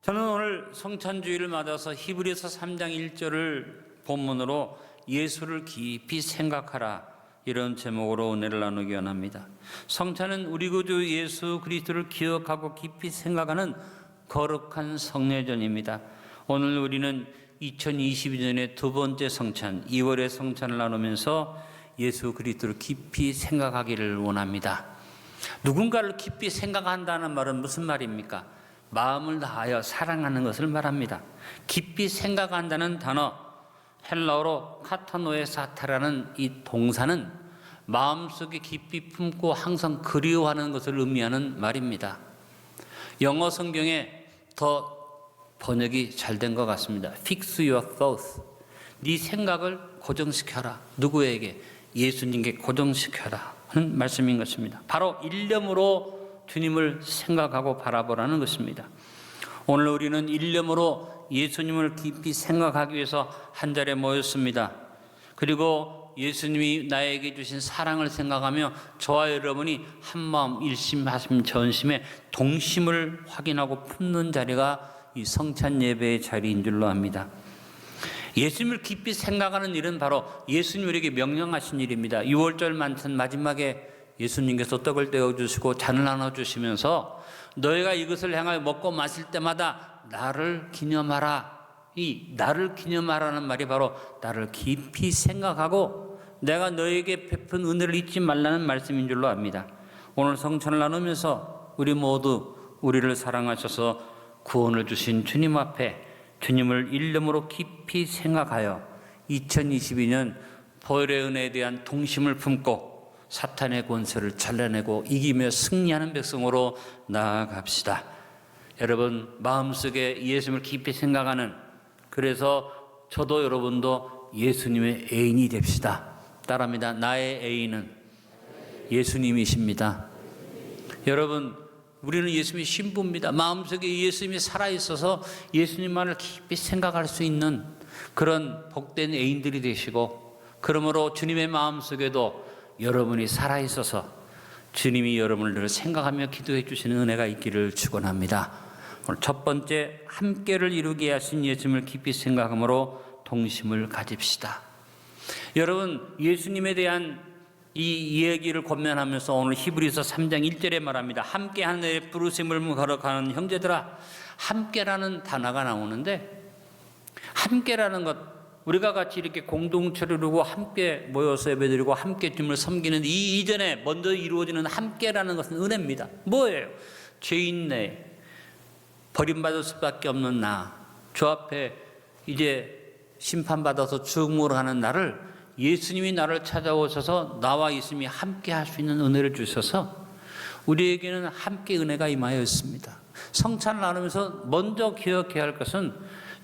저는 오늘 성찬주의를 맞아서 히브리서 3장 1절을 본문으로 예수를 깊이 생각하라, 이런 제목으로 은혜를 나누기 원합니다. 성찬은 우리 구주 예수 그리스도를 기억하고 깊이 생각하는 거룩한 성례전입니다. 오늘 우리는 2022년의 두 번째 성찬, 2월의 성찬을 나누면서 예수 그리스도를 깊이 생각하기를 원합니다. 누군가를 깊이 생각한다는 말은 무슨 말입니까? 마음을 다하여 사랑하는 것을 말합니다. 깊이 생각한다는 단어, 헬라어로 카타노에사타라는 이 동사는 마음속에 깊이 품고 항상 그리워하는 것을 의미하는 말입니다. 영어 성경에 더 번역이 잘 된 것 같습니다. Fix your thoughts. 네 생각을 고정시켜라. 누구에게? 예수님께 고정시켜라 하는 말씀인 것입니다. 바로 일념으로 주님을 생각하고 바라보라는 것입니다. 오늘 우리는 일념으로 예수님을 깊이 생각하기 위해서 한 자리에 모였습니다. 그리고 예수님이 나에게 주신 사랑을 생각하며 저와 여러분이 한마음 일심하심 전심에 동심을 확인하고 품는 자리가 이 성찬 예배의 자리인 줄로 압니다. 예수님을 깊이 생각하는 일은 바로 예수님 우리에게 명령하신 일입니다. 6월절 만찬 마지막에 예수님께서 떡을 떼어주시고 잔을 나눠주시면서 너희가 이것을 향하여 먹고 마실 때마다 나를 기념하라. 이 나를 기념하라는 말이 바로 나를 깊이 생각하고 내가 너희에게 베푼 은혜를 잊지 말라는 말씀인 줄로 압니다. 오늘 성찬을 나누면서 우리 모두 우리를 사랑하셔서 구원을 주신 주님 앞에 주님을 일념으로 깊이 생각하여 2022년 보혈의 은혜에 대한 동심을 품고 사탄의 권세를 잘라내고 이기며 승리하는 백성으로 나아갑시다. 여러분 마음속에 예수님을 깊이 생각하는, 그래서 저도 여러분도 예수님의 애인이 됩시다. 따라합니다. 나의 애인은 예수님이십니다. 여러분 우리는 예수님의 신부입니다. 마음속에 예수님이 살아있어서 예수님만을 깊이 생각할 수 있는 그런 복된 애인들이 되시고, 그러므로 주님의 마음속에도 여러분이 살아있어서 주님이 여러분을 늘 생각하며 기도해 주시는 은혜가 있기를 축원합니다. 오늘 첫 번째, 함께를 이루게 하신 예수님을 깊이 생각함으로 동심을 가집시다. 여러분 예수님에 대한 이 이야기를 권면하면서 오늘 히브리서 3장 1절에 말합니다. 함께 하늘의 부르심을 걸어가는 형제들아. 함께라는 단어가 나오는데, 함께라는 것, 우리가 같이 이렇게 공동체를 이루고 함께 모여서 예배드리고 함께 주님을 섬기는 이 이전에 먼저 이루어지는 함께라는 것은 은혜입니다. 뭐예요? 죄인네, 버림받을 수밖에 없는 나, 주 앞에 이제 심판받아서 죽음으로 가는 나를 예수님이 나를 찾아오셔서 나와 예수님이 함께 할 수 있는 은혜를 주셔서 우리에게는 함께 은혜가 임하여 있습니다. 성찬을 나누면서 먼저 기억해야 할 것은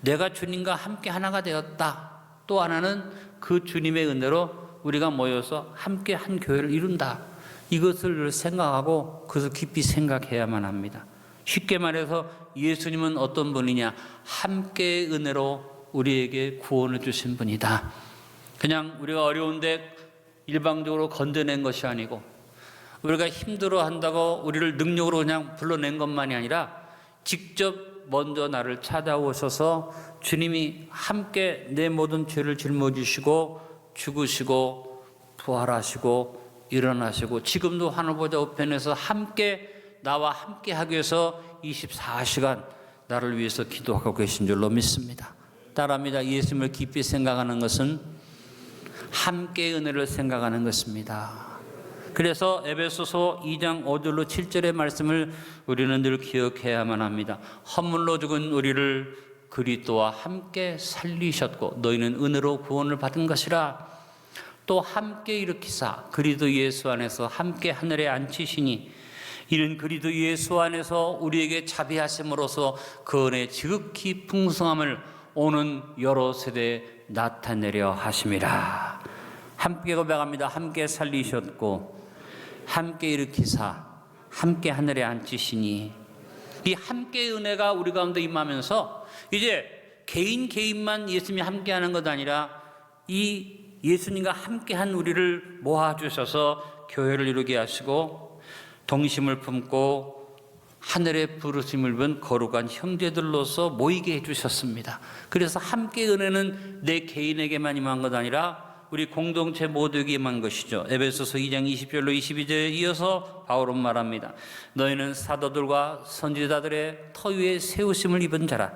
내가 주님과 함께 하나가 되었다. 또 하나는 그 주님의 은혜로 우리가 모여서 함께 한 교회를 이룬다. 이것을 생각하고 그것을 깊이 생각해야만 합니다. 쉽게 말해서 예수님은 어떤 분이냐? 함께의 은혜로 우리에게 구원을 주신 분이다. 그냥 우리가 어려운데 일방적으로 건져낸 것이 아니고, 우리가 힘들어 한다고 우리를 능력으로 그냥 불러낸 것만이 아니라 직접 먼저 나를 찾아오셔서 주님이 함께 내 모든 죄를 짊어지시고 죽으시고 부활하시고 일어나시고 지금도 하늘보좌 우편에서 함께 나와 함께 하기 위해서 24시간 나를 위해서 기도하고 계신 줄로 믿습니다. 따라합니다. 예수님을 깊이 생각하는 것은 함께의 은혜를 생각하는 것입니다. 그래서 에베소서 2장 5절로 7절의 말씀을 우리는 늘 기억해야만 합니다. 헌물로 죽은 우리를 그리스도와 함께 살리셨고 너희는 은혜로 구원을 받은 것이라. 또 함께 일으키사 그리스도 예수 안에서 함께 하늘에 앉히시니 이는 그리스도 예수 안에서 우리에게 자비하심으로써 그 은혜의 지극히 풍성함을 오는 여러 세대에 나타내려 하심이라. 함께 고백합니다. 함께 살리셨고 함께 일으키사 함께 하늘에 앉히시니, 이 함께의 은혜가 우리 가운데 임하면서 이제 개인만 예수님이 함께하는 것 아니라 이 예수님과 함께한 우리를 모아주셔서 교회를 이루게 하시고 동심을 품고 하늘의 부르심을 입은 거룩한 형제들로서 모이게 해주셨습니다. 그래서 함께 은혜는 내 개인에게만 임한 것 아니라 우리 공동체 모두에게 임한 것이죠. 에베소서 2장 20절로 22절에 이어서 바울은 말합니다. 너희는 사도들과 선지자들의 터 위에 세우심을 입은 자라.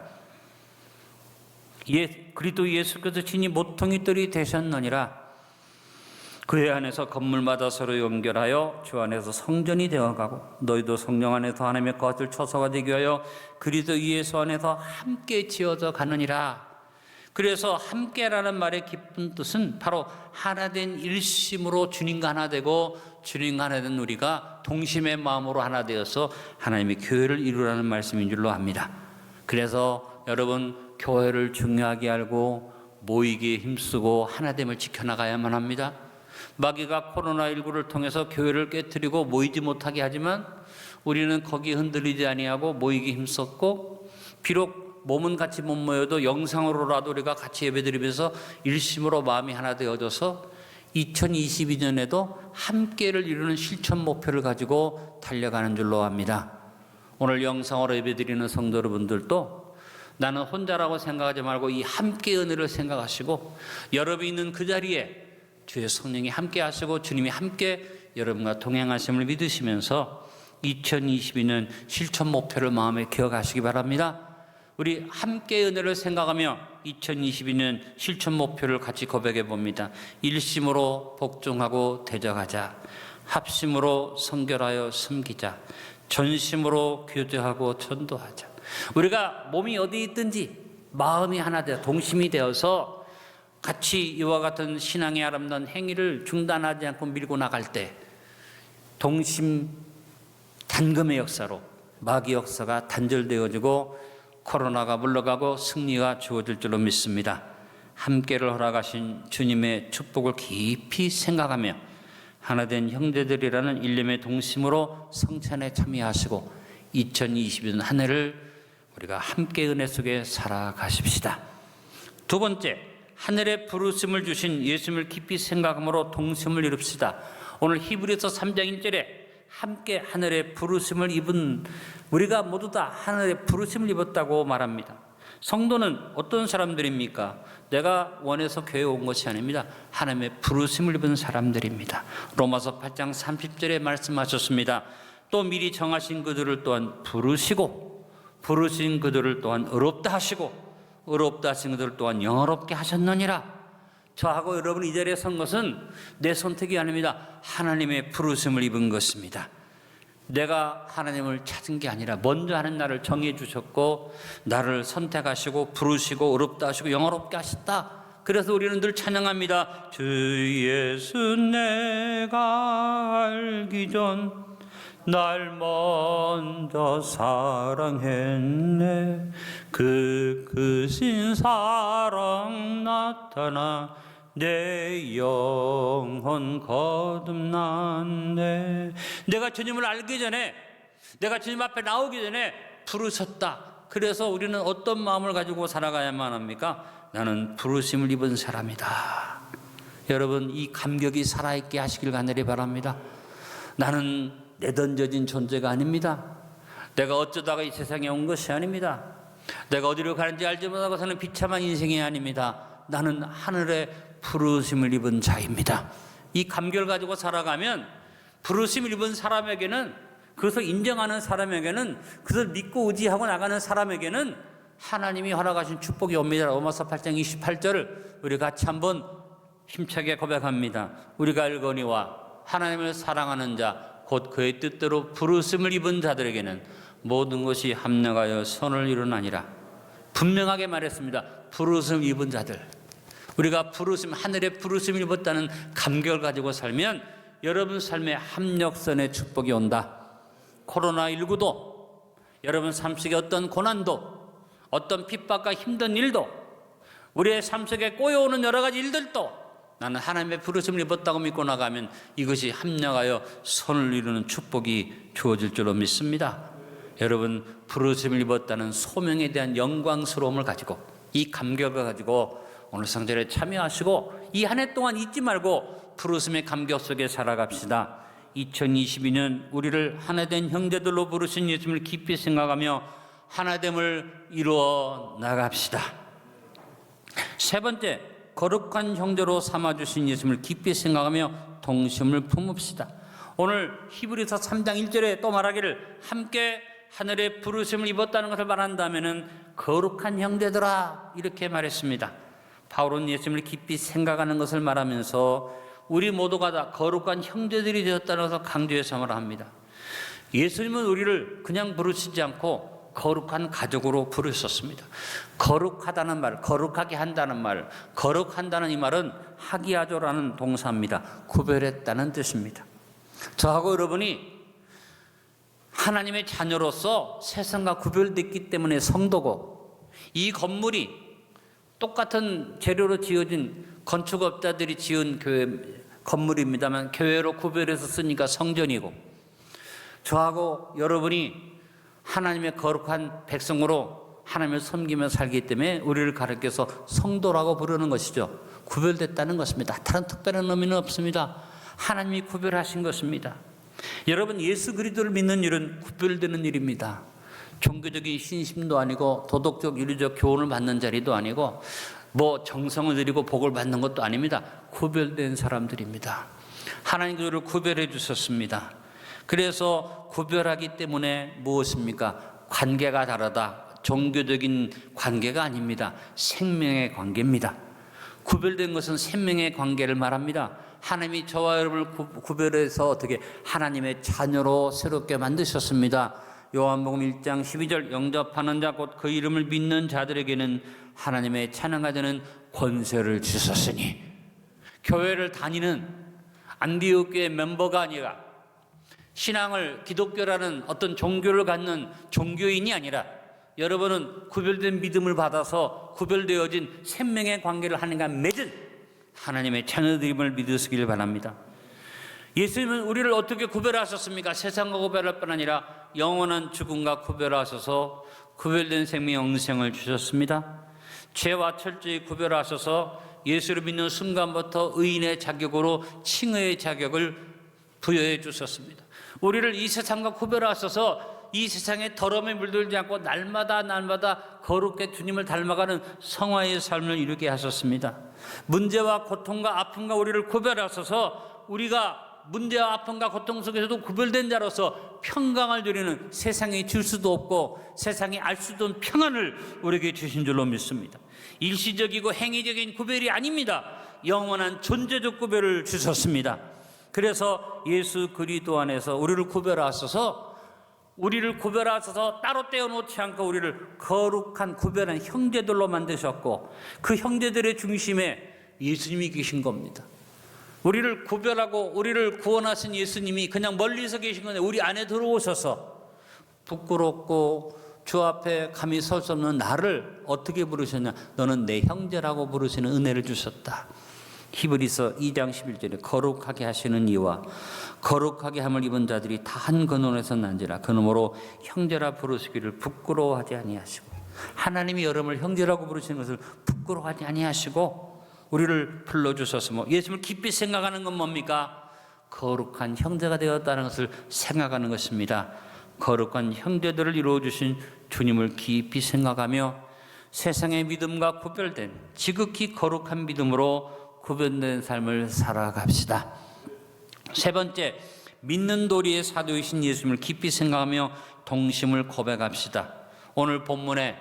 그리스도 예수께서 친히 모퉁이돌이 되셨느니라. 그의 안에서 건물마다 서로 연결하여 주 안에서 성전이 되어가고 너희도 성령 안에서 하나님의 거룩을 처소가 되기 위하여 그리스도 예수 안에서 함께 지어져 가느니라. 그래서 함께라는 말의 깊은 뜻은 바로 하나된 일심으로 주님과 하나 되고 주님과 하나 된 우리가 동심의 마음으로 하나 되어서 하나님의 교회를 이루라는 말씀인 줄로 압니다. 그래서 여러분, 교회를 중요하게 알고 모이기에 힘쓰고 하나됨을 지켜나가야만 합니다. 마귀가 코로나19를 통해서 교회를 깨뜨리고 모이지 못하게 하지만 우리는 거기에 흔들리지 아니하고 모이기 힘썼고, 비록 몸은 같이 못 모여도 영상으로라도 우리가 같이 예배드리면서 일심으로 마음이 하나 되어져서 2022년에도 함께를 이루는 실천 목표를 가지고 달려가는 줄로 압니다. 오늘 영상으로 예배드리는 성도 여러분들도 나는 혼자라고 생각하지 말고 이 함께 은혜를 생각하시고, 여러분이 있는 그 자리에 주의 성령이 함께 하시고 주님이 함께 여러분과 동행하심을 믿으시면서 2022년 실천 목표를 마음에 기억하시기 바랍니다. 우리 함께 은혜를 생각하며 2022년 실천 목표를 같이 고백해 봅니다. 일심으로 복종하고 대적하자. 합심으로 성결하여 섬기자. 전심으로 교제하고 전도하자. 우리가 몸이 어디 있든지 마음이 하나 되어 동심이 되어서 같이 이와 같은 신앙의 아름다운 행위를 중단하지 않고 밀고 나갈 때 동심 단금의 역사로 마귀 역사가 단절되어지고 코로나가 물러가고 승리가 주어질 줄로 믿습니다. 함께를 허락하신 주님의 축복을 깊이 생각하며 하나된 형제들이라는 일념의 동심으로 성찬에 참여하시고 2022년 한 해를 우리가 함께 은혜 속에 살아가십시다. 두 번째, 하늘의 부르심을 주신 예수님을 깊이 생각함으로 동심을 이룹시다. 오늘 히브리서 3장 1절에 함께 하늘의 부르심을 입은 우리가 모두 다 하늘의 부르심을 입었다고 말합니다. 성도는 어떤 사람들입니까? 내가 원해서 교회에 온 것이 아닙니다. 하나님의 부르심을 입은 사람들입니다. 로마서 8장 30절에 말씀하셨습니다. 또 미리 정하신 그들을 또한 부르시고 부르신 그들을 또한 의롭다 하시고 의롭다 하신 그들을 또한 영화롭게 하셨느니라. 저하고 여러분 이 자리에 선 것은 내 선택이 아닙니다. 하나님의 부르심을 입은 것입니다. 내가 하나님을 찾은 게 아니라 먼저 하는 나를 정해 주셨고 나를 선택하시고 부르시고 의롭다 하시고 영화롭게 하셨다. 그래서 우리는 늘 찬양합니다. 주 예수 내가 알기 전 날 먼저 사랑했네. 그 크신 사랑 나타나 내 영혼 거듭났네. 내가 주님을 알기 전에, 내가 주님 앞에 나오기 전에 부르셨다. 그래서 우리는 어떤 마음을 가지고 살아가야만 합니까? 나는 부르심을 입은 사람이다. 여러분, 이 감격이 살아있게 하시길 간절히 바랍니다. 나는 내던져진 존재가 아닙니다. 내가 어쩌다가 이 세상에 온 것이 아닙니다. 내가 어디로 가는지 알지 못하고 사는 비참한 인생이 아닙니다. 나는 하늘의 부르심을 입은 자입니다. 이 감격을 가지고 살아가면 부르심을 입은 사람에게는, 그것을 인정하는 사람에게는, 그것을 믿고 의지하고 나가는 사람에게는 하나님이 허락하신 축복이 옵니다. 로마서 8장 28절을 우리 같이 한번 힘차게 고백합니다. 우리가 알거니와 하나님을 사랑하는 자 곧 그의 뜻대로 부르심을 입은 자들에게는 모든 것이 합력하여 선을 이루나니라. 분명하게 말했습니다. 부르심을 입은 자들, 우리가 부르심, 하늘의 부르심을 입었다는 감격을 가지고 살면 여러분 삶에 합력선의 축복이 온다. 코로나19도, 여러분 삶 속에 어떤 고난도, 어떤 핍박과 힘든 일도, 우리의 삶 속에 꼬여오는 여러 가지 일들도 나는 하나님의 부르심을 입었다고 믿고 나가면 이것이 합력하여 선을 이루는 축복이 주어질 줄로 믿습니다. 여러분, 부르심을 입었다는 소명에 대한 영광스러움을 가지고, 이 감격을 가지고 오늘 성전에 참여하시고 이 한 해 동안 잊지 말고 부르심의 감격 속에 살아갑시다. 2022년 우리를 하나된 형제들로 부르신 예수님을 깊이 생각하며 하나됨을 이루어 나갑시다. 세 번째, 거룩한 형제로 삼아주신 예수님을 깊이 생각하며 동심을 품읍시다. 오늘 히브리서 3장 1절에 또 말하기를 함께 하늘의 부르심을 입었다는 것을 말한다면은 거룩한 형제들아 이렇게 말했습니다. 바울은 예수님을 깊이 생각하는 것을 말하면서 우리 모두가 다 거룩한 형제들이 되었다는 것을 강조해서 말합니다. 예수님은 우리를 그냥 부르시지 않고 거룩한 가족으로 부르셨습니다. 거룩하다는 말, 거룩하게 한다는 말, 거룩한다는 이 말은 하기야조라는 동사입니다. 구별했다는 뜻입니다. 저하고 여러분이 하나님의 자녀로서 세상과 구별됐기 때문에 성도고, 이 건물이 똑같은 재료로 지어진 건축업자들이 지은 교회 건물입니다만 교회로 구별해서 쓰니까 성전이고, 저하고 여러분이 하나님의 거룩한 백성으로 하나님을 섬기며 살기 때문에 우리를 가르쳐서 성도라고 부르는 것이죠. 구별됐다는 것입니다. 다른 특별한 의미는 없습니다. 하나님이 구별하신 것입니다. 여러분, 예수 그리스도를 믿는 일은 구별되는 일입니다. 종교적인 신심도 아니고 도덕적 윤리적 교훈을 받는 자리도 아니고 뭐 정성을 들이고 복을 받는 것도 아닙니다. 구별된 사람들입니다. 하나님 그들을 구별해 주셨습니다. 그래서 구별하기 때문에 무엇입니까? 관계가 다르다. 종교적인 관계가 아닙니다. 생명의 관계입니다. 구별된 것은 생명의 관계를 말합니다. 하나님이 저와 여러분을 구별해서 어떻게 하나님의 자녀로 새롭게 만드셨습니다. 요한복음 1장 12절 영접하는 자 곧 그 이름을 믿는 자들에게는 하나님의 찬양가 되는 권세를 주셨으니, 교회를 다니는 안디옥 교회 멤버가 아니라 신앙을 기독교라는 어떤 종교를 갖는 종교인이 아니라 여러분은 구별된 믿음을 받아서 구별되어진 생명의 관계를 하나님과 맺은 하나님의 자녀들임을 믿으시길 바랍니다. 예수님은 우리를 어떻게 구별하셨습니까? 세상과 구별할 뿐 아니라 영원한 죽음과 구별하셔서 구별된 생명의 영생을 주셨습니다. 죄와 철저히 구별하셔서 예수를 믿는 순간부터 의인의 자격으로 칭의의 자격을 부여해 주셨습니다. 우리를 이 세상과 구별하셔서 이 세상에 더러움에 물들지 않고 날마다 거룩게 주님을 닮아가는 성화의 삶을 이루게 하셨습니다. 문제와 고통과 아픔과 우리를 구별하셔서 우리가 문제와 아픔과 고통 속에서도 구별된 자로서 평강을 누리는, 세상이 줄 수도 없고 세상이 알 수도 없는 평안을 우리에게 주신 줄로 믿습니다. 일시적이고 행위적인 구별이 아닙니다. 영원한 존재적 구별을 주셨습니다. 그래서 예수 그리스도 안에서 우리를 구별하셔서 따로 떼어놓지 않고 우리를 거룩한 구별한 형제들로 만드셨고, 그 형제들의 중심에 예수님이 계신 겁니다. 우리를 구별하고 우리를 구원하신 예수님이 그냥 멀리서 계신 건데 우리 안에 들어오셔서 부끄럽고 주 앞에 감히 설 수 없는 나를 어떻게 부르셨냐? 너는 내 형제라고 부르시는 은혜를 주셨다. 히브리서 2장 11절에 거룩하게 하시는 이와 거룩하게 함을 입은 자들이 다 한 근원에서 난지라. 그러므로 형제라 부르시기를 부끄러워하지 아니하시고, 하나님이 여러분을 형제라고 부르시는 것을 부끄러워하지 아니하시고 우리를 불러주셔서 예수님을 깊이 생각하는 건 뭡니까? 거룩한 형제가 되었다는 것을 생각하는 것입니다. 거룩한 형제들을 이루어주신 주님을 깊이 생각하며 세상의 믿음과 구별된 지극히 거룩한 믿음으로 구별된 삶을 살아갑시다. 세 번째, 믿는 도리의 사도이신 예수님을 깊이 생각하며 동심을 고백합시다. 오늘 본문에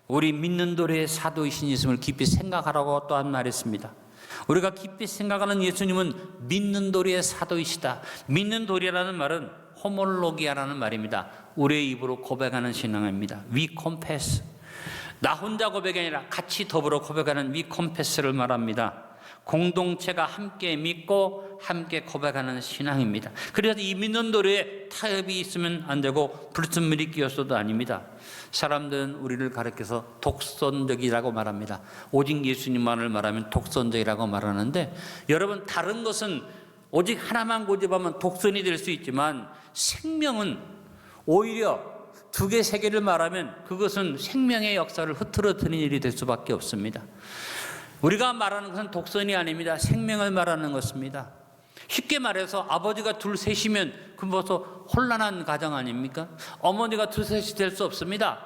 우리 믿는 도리의 사도이신 예수님을 깊이 생각하라고 또한 말했습니다. 우리가 깊이 생각하는 예수님은 믿는 도리의 사도이시다. 믿는 도리라는 말은 호몰로기아라는 말입니다. 우리의 입으로 고백하는 신앙입니다. We confess. 나 혼자 고백이 아니라 같이 더불어 고백하는 we confess를 말합니다. 공동체가 함께 믿고 함께 고백하는 신앙입니다. 그래서 이 믿는 도리에 타협이 있으면 안 되고 불순물이 끼어서도 아닙니다. 사람들은 우리를 가르쳐서 독선적이라고 말합니다. 오직 예수님만을 말하면 독선적이라고 말하는데, 여러분, 다른 것은 오직 하나만 고집하면 독선이 될 수 있지만 생명은 오히려 두 개, 세 개를 말하면 그것은 생명의 역사를 흐트러뜨리는 일이 될 수밖에 없습니다. 우리가 말하는 것은 독선이 아닙니다. 생명을 말하는 것입니다. 쉽게 말해서 아버지가 둘 셋이면 그건 벌써 혼란한 가정 아닙니까? 어머니가 둘 셋이 될 수 없습니다.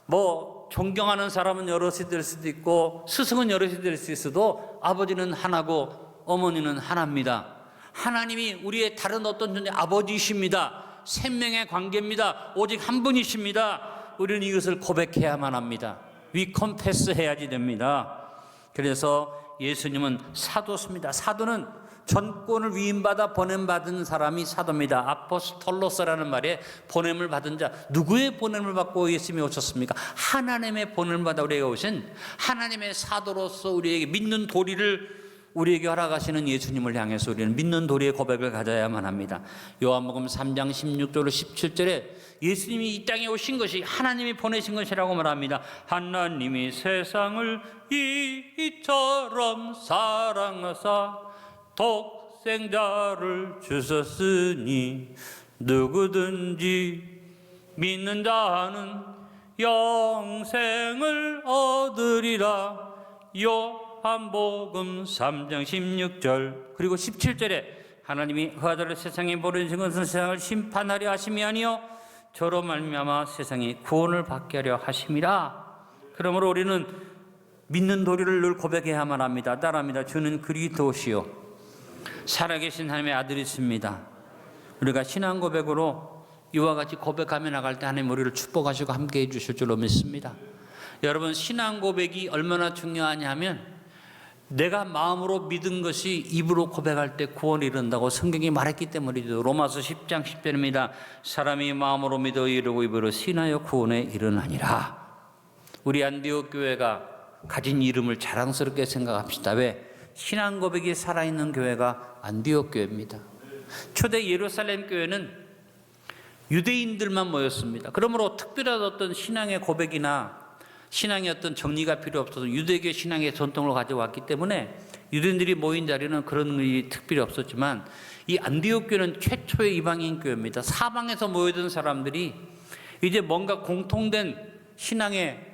뭐 존경하는 사람은 여럿이 될 수도 있고 스승은 여럿이 될 수 있어도 아버지는 하나고 어머니는 하나입니다. 하나님이 우리의 다른 어떤 존재 아버지이십니다. 생명의 관계입니다. 오직 한 분이십니다. 우리는 이것을 고백해야만 합니다. 위 컨페스 해야지 됩니다. 그래서 예수님은 사도십니다. 사도는 전권을 위임받아 보냄받은 사람이 사도입니다. 아포스톨로스라는 말에 보냄을 받은 자. 누구의 보냄을 받고 예수님이 오셨습니까? 하나님의 보냄을 받아 우리에게 오신 하나님의 사도로서 우리에게 믿는 도리를 우리에게 허락하시는 예수님을 향해서 우리는 믿는 도리의 고백을 가져야만 합니다. 요한복음 3장 16절로 17절에 예수님이 이 땅에 오신 것이 하나님이 보내신 것이라고 말합니다. 하나님이 세상을 이처럼 사랑하사 독생자를 주셨으니 누구든지 믿는 자는 영생을 얻으리라. 요한복음 3장 16절 그리고 17절에 하나님이 그 아들을 세상에 보내신 것은 세상을 심판하려 하심이 아니요 저로 말미암아 세상이 구원을 받게 하려 하심이라. 그러므로 우리는 믿는 도리를 늘 고백해야만 합니다. 따라합니다. 주는 그리스도시요 살아계신 하나님의 아들이십니다. 우리가 신앙 고백으로 이와 같이 고백하며 나갈 때 하나님 우리를 축복하시고 함께해 주실 줄로 믿습니다. 여러분, 신앙 고백이 얼마나 중요하냐면 내가 마음으로 믿은 것이 입으로 고백할 때 구원을 이룬다고 성경이 말했기 때문이죠. 로마서 10장 10절입니다. 사람이 마음으로 믿어 이르고 입으로 신하여 구원에 이르나니라. 우리 안디옥 교회가 가진 이름을 자랑스럽게 생각합시다. 왜? 신앙 고백이 살아있는 교회가 안디옥 교회입니다. 초대 예루살렘 교회는 유대인들만 모였습니다. 그러므로 특별한 어떤 신앙의 고백이나 신앙의 어떤 정리가 필요 없어서 유대교 신앙의 전통을 가져왔기 때문에 유대인들이 모인 자리는 그런 일이 특별히 없었지만 이 안디옥 교회는 최초의 이방인 교회입니다. 사방에서 모여든 사람들이 이제 뭔가 공통된 신앙의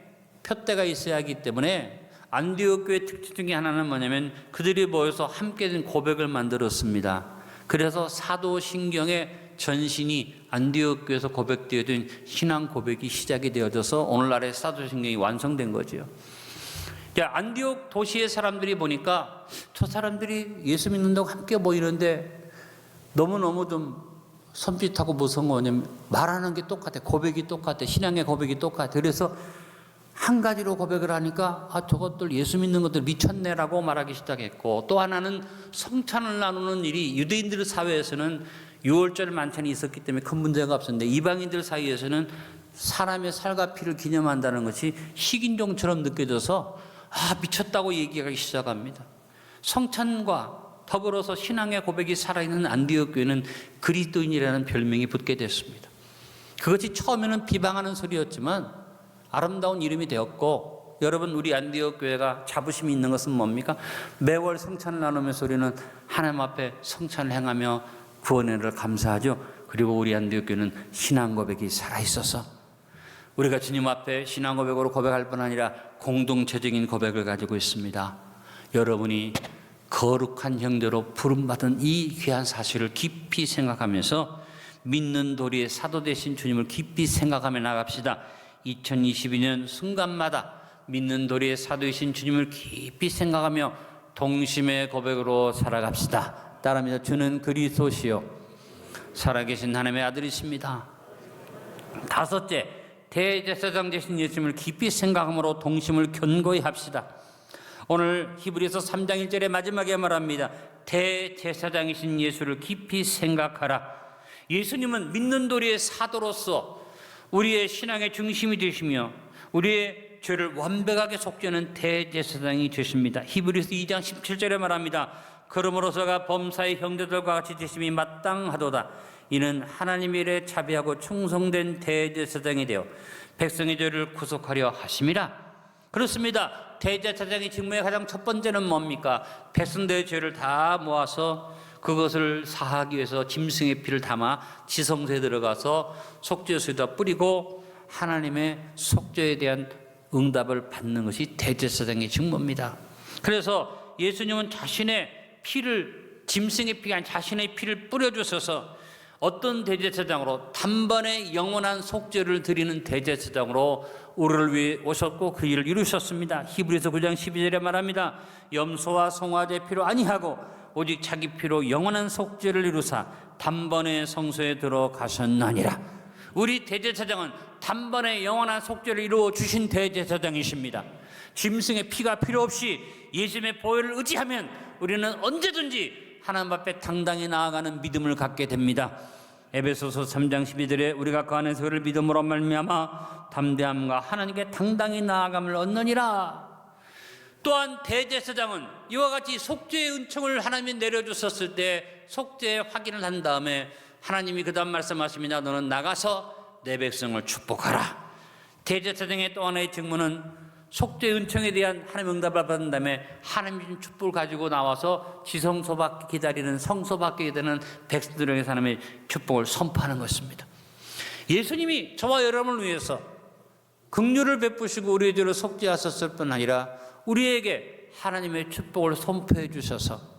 표대가 있어야 하기 때문에 안디옥 교회의 특징 중에 하나는 뭐냐면 그들이 모여서 함께 된 고백을 만들었습니다. 그래서 사도신경의 전신이 안디옥 교회에서 고백되어진 신앙 고백이 시작이 되어져서 오늘날의 사도신경이 완성된 거죠. 안디옥 도시의 사람들이 보니까 저 사람들이 예수 믿는다고 함께 모이는데 너무너무 좀 섬찟하고 무서운 거냐면 말하는 게 똑같아. 고백이 똑같아. 신앙의 고백이 똑같아. 그래서 한 가지로 고백을 하니까 저것들 예수 믿는 것들 미쳤네라고 말하기 시작했고, 또 하나는 성찬을 나누는 일이 유대인들 사회에서는 6월절 만찬이 있었기 때문에 큰 문제가 없었는데 이방인들 사이에서는 사람의 살과 피를 기념한다는 것이 식인종처럼 느껴져서 미쳤다고 얘기하기 시작합니다. 성찬과 더불어서 신앙의 고백이 살아있는 안디옥 교회는 그리스도인이라는 별명이 붙게 됐습니다. 그것이 처음에는 비방하는 소리였지만 아름다운 이름이 되었고, 여러분, 우리 안디옥 교회가 자부심이 있는 것은 뭡니까? 매월 성찬을 나누면서 우리는 하나님 앞에 성찬을 행하며 구원의 은혜를 감사하죠. 그리고 우리 안디옥 교회는 신앙 고백이 살아있어서 우리가 주님 앞에 신앙 고백으로 고백할 뿐 아니라 공동체적인 고백을 가지고 있습니다. 여러분이 거룩한 형제로 부름받은 이 귀한 사실을 깊이 생각하면서 믿는 도리의 사도 되신 주님을 깊이 생각하며 나갑시다. 2022년 순간마다 믿는 도리의 사도이신 주님을 깊이 생각하며 동심의 고백으로 살아갑시다. 따라합니다. 주는 그리스도시요 살아계신 하나님의 아들이십니다. 다섯째, 대제사장 되신 예수님을 깊이 생각함으로 동심을 견고히 합시다. 오늘 히브리서 3장 1절의 마지막에 말합니다. 대제사장이신 예수를 깊이 생각하라. 예수님은 믿는 도리의 사도로서 우리의 신앙의 중심이 되시며 우리의 죄를 완벽하게 속죄하는 대제사장이 되십니다. 히브리서 2장 17절에 말합니다. 그러므로서가 범사의 형제들과 같이 되심이 마땅하도다. 이는 하나님의 일에 자비하고 충성된 대제사장이 되어 백성의 죄를 구속하려 하심이라. 그렇습니다. 대제사장의 직무의 가장 첫 번째는 뭡니까? 백성들의 죄를 다 모아서 그것을 사하기 위해서 짐승의 피를 담아 지성소에 들어가서 속죄수에다 뿌리고 하나님의 속죄에 대한 응답을 받는 것이 대제사장의 직무입니다. 그래서 예수님은 자신의 피를 짐승의 피가 아닌 자신의 피를 뿌려주셔서 어떤 대제사장으로 단번에 영원한 속죄를 드리는 대제사장으로 우리를 위해 오셨고 그 일을 이루셨습니다. 히브리서 9장 12절에 말합니다. 염소와 송아지의 피로 아니하고 오직 자기 피로 영원한 속죄를 이루사 단번에 성소에 들어가셨나니라. 우리 대제사장은 단번에 영원한 속죄를 이루어 주신 대제사장이십니다. 짐승의 피가 필요 없이 예수님의 보혈을 의지하면 우리는 언제든지 하나님 앞에 당당히 나아가는 믿음을 갖게 됩니다. 에베소서 3장 12절에 우리가 그 안에서 그를 믿음으로 말미암아 담대함과 하나님께 당당히 나아감을 얻느니라. 또한 대제사장은 이와 같이 속죄의 은총을 하나님이 내려주셨을 때 속죄의 확인을 한 다음에 하나님이 그 다음 말씀하십니다. 너는 나가서 내 백성을 축복하라. 대제사장의 또 하나의 직무는 속죄의 은총에 대한 하나님의 응답을 받은 다음에 하나님이 준 축복을 가지고 나와서 지성소 밖에 기다리는 성소 밖에 기다리는 백성들에게 하나님의 축복을 선포하는 것입니다. 예수님이 저와 여러분을 위해서 긍휼을 베푸시고 우리의 죄를 속죄하셨을 뿐 아니라 우리에게 하나님의 축복을 선포해 주셔서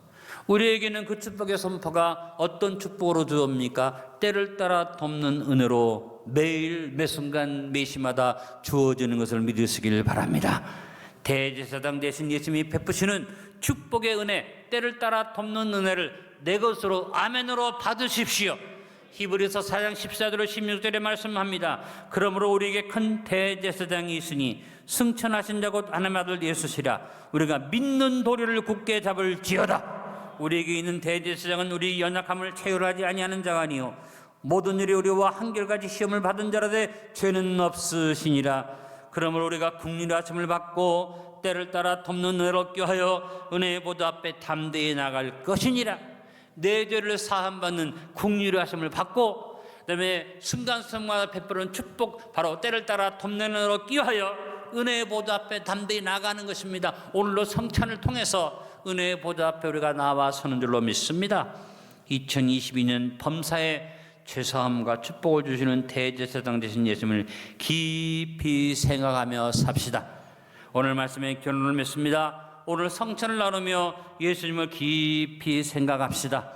우리에게는 그 축복의 선포가 어떤 축복으로 주옵니까? 때를 따라 돕는 은혜로 매일 매순간 매시마다 주어지는 것을 믿으시길 바랍니다. 대제사장 대신 예수님이 베푸시는 축복의 은혜, 때를 따라 돕는 은혜를 내 것으로 아멘으로 받으십시오. 히브리서 4장 14절 16절에 말씀합니다. 그러므로 우리에게 큰 대제사장이 있으니 승천하신 자곧 하나님의 아들 예수시라. 우리가 믿는 도리를 굳게 잡을지어다. 우리에게 있는 대제사장은 우리 연약함을 체휼하지 아니하는 자가 아니요 모든 일에 우리와 한결같이 시험을 받은 자라되 죄는 없으시니라. 그러므로 우리가 긍휼하심을 받고 때를 따라 돕는 은혜를 얻게 하여 은혜의 보좌 앞에 담대히 나갈 것이니라. 내 죄를 사함받는 긍휼하심을 받고 그다음에 순간순간마다 베푸는 축복, 바로 때를 따라 돕는 은혜를 얻게 하여 은혜의 보좌 앞에 담대히 나가는 것입니다. 오늘로 성찬을 통해서 은혜의 보좌 앞에 우리가 나와 서는 줄로 믿습니다. 2022년 범사에 죄사함과 축복을 주시는 대제사장 되신 예수님을 깊이 생각하며 삽시다. 오늘 말씀의 결론을 맺습니다. 오늘 성찬을 나누며 예수님을 깊이 생각합시다.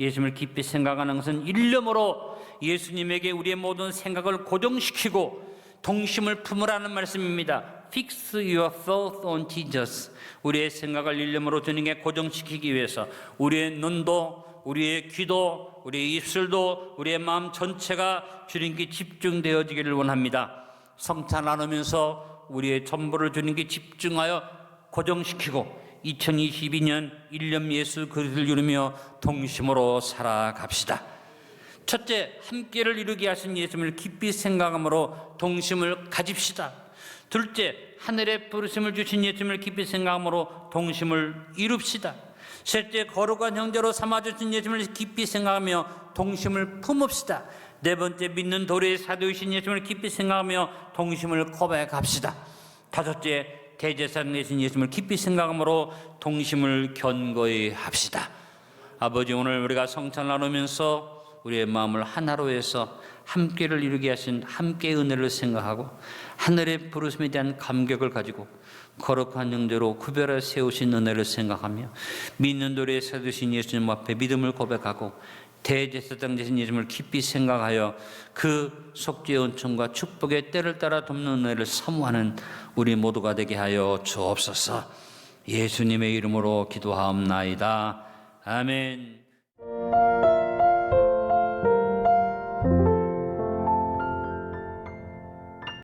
예수님을 깊이 생각하는 것은 일념으로 예수님에게 우리의 모든 생각을 고정시키고 동심을 품으라는 말씀입니다. Fix your thoughts on Jesus. 우리의 생각을 일념으로 주님께 고정시키기 위해서 우리의 눈도 우리의 귀도 우리의 입술도 우리의 마음 전체가 주님께 집중되어지기를 원합니다. 성찬 나누면서 우리의 전부를 주님께 집중하여 고정시키고 2022년 일념 예수 그리스도를 이루며 동심으로 살아갑시다. 첫째, 함께를 이루게 하신 예수님을 깊이 생각함으로 동심을 가집시다. 둘째, 하늘의 부르심을 주신 예수님을 깊이 생각함으로 동심을 이룹시다. 셋째, 거룩한 형제로 삼아주신 예수님을 깊이 생각하며 동심을 품읍시다. 네 번째, 믿는 도리의 사도이신 예수님을 깊이 생각하며 동심을 고백합시다. 다섯째, 대제사장 되신 예수님을 깊이 생각함으로 동심을 견고히 합시다. 아버지, 오늘 우리가 성찬 나누면서 우리의 마음을 하나로 해서 함께를 이루게 하신 함께의 은혜를 생각하고 하늘의 부르심에 대한 감격을 가지고 거룩한 형제로 구별해 세우신 은혜를 생각하며 믿는 도리에 세우신 예수님 앞에 믿음을 고백하고 대제사장 되신 예수님을 깊이 생각하여 그 속죄의 은총과 축복의 때를 따라 돕는 은혜를 사모하는 우리 모두가 되게 하여 주옵소서. 예수님의 이름으로 기도하옵나이다. 아멘.